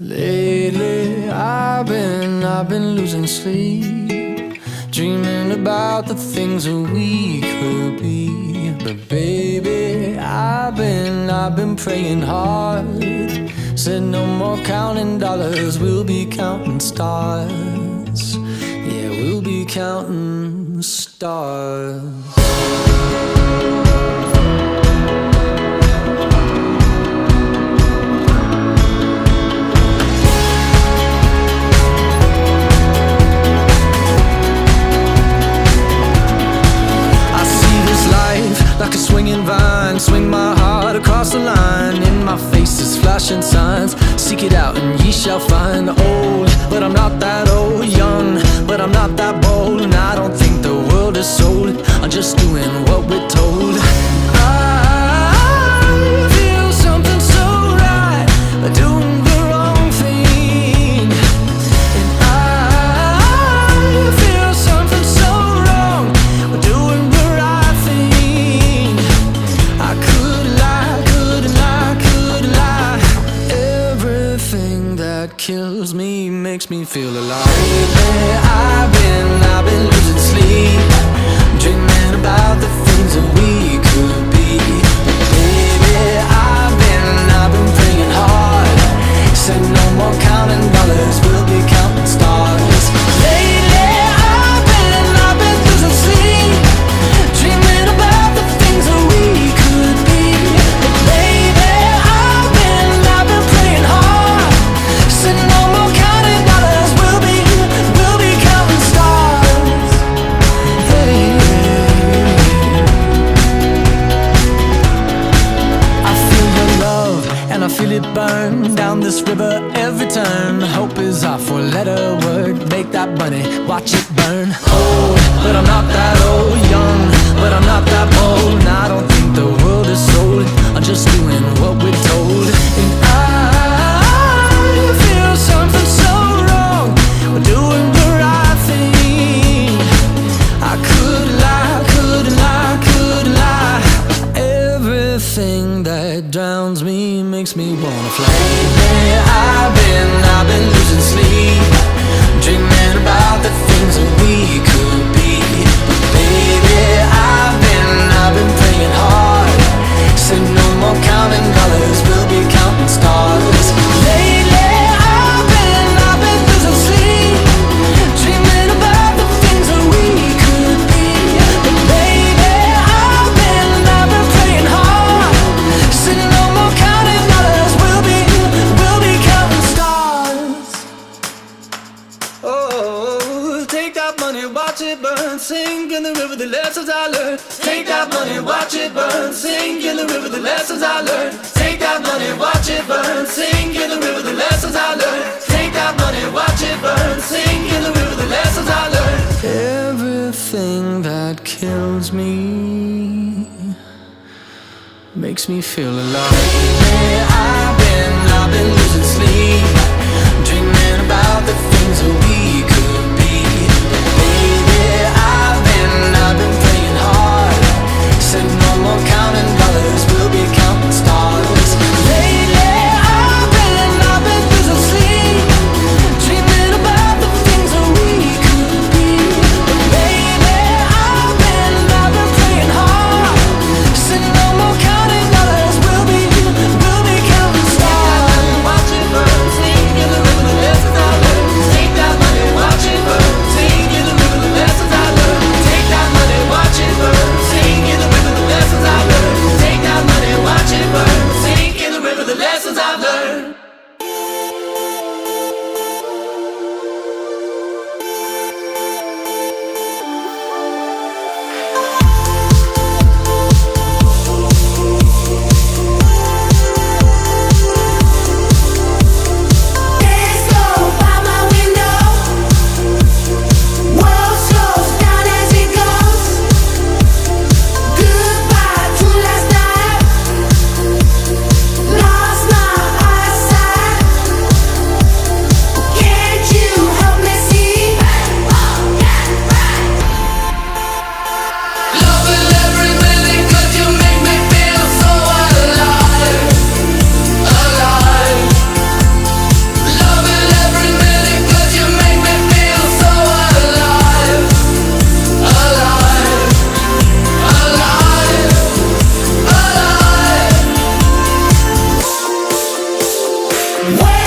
Lately I've been losing sleep, dreaming about the things that we could be. But baby, I've been praying hard. Said no more counting dollars, we'll be counting stars. Yeah, we'll be counting stars. Like a swinging vine, swing my heart across the line. In my face is flashing signs. Seek it out and ye shall find. Old, but I'm not that old. Young, but I'm not that bold. And I don't think the world is sold. I'm just doing what we're told. I feel something so right, doing the wrong thing. And I feel something so wrong, doing the right thing. I could lie, couldn't lie, could lie. Everything that kills me makes me feel alive. Lately I've been losing sleep, dreaming about the things that we could be. Baby, I've been praying hard. Said no more counting dollars, we'll be counting stars. Lately I've been losing sleep, dreaming about the things that we could be. But baby, I've been praying hard. Said no more counting dollars, we'll be counting stars. Hey. I feel your love and I feel it burn down this river every turn. Hope is our four-letter word. Make that money, watch it burn. Old, but I'm not that old. Young, but I'm not that bold. And I don't think the world is sold. I'm just doing what we're told. And I feel something so wrong, we're doing the right thing. I could lie, couldn't lie, couldn't lie. Everything that drowns me makes me wanna fly. Lately I've been losing sleep, dreaming about the things that we could be. But baby, I've been praying hard. Said no more counting dollars, we'll be counting stars. Lately I've been losing sleep, dreaming about the things that we could be. But baby, I've been praying hard. Said no more counting dollars, we'll be counting stars. Oh, take that money, watch it burn, sink in the river, the lessons I learned. Take that money, watch it burn, sink in the river, the lessons I learned. Take that money, watch it burn, sink in the river, the lessons I learned. Take that money, watch it burn, sink in the river, the lessons I learned. Everything that kills me makes me feel alive. Lately I've been losing sleep, dreaming about the things that we could be. But baby, I've been praying hard. Said no more counting dollars, we'll be counting stars. Lately I've been losing sleep, dreaming about the things that we could be. But baby, I've been praying hard. Said no more counting dollars, we'll be counting stars. Wait.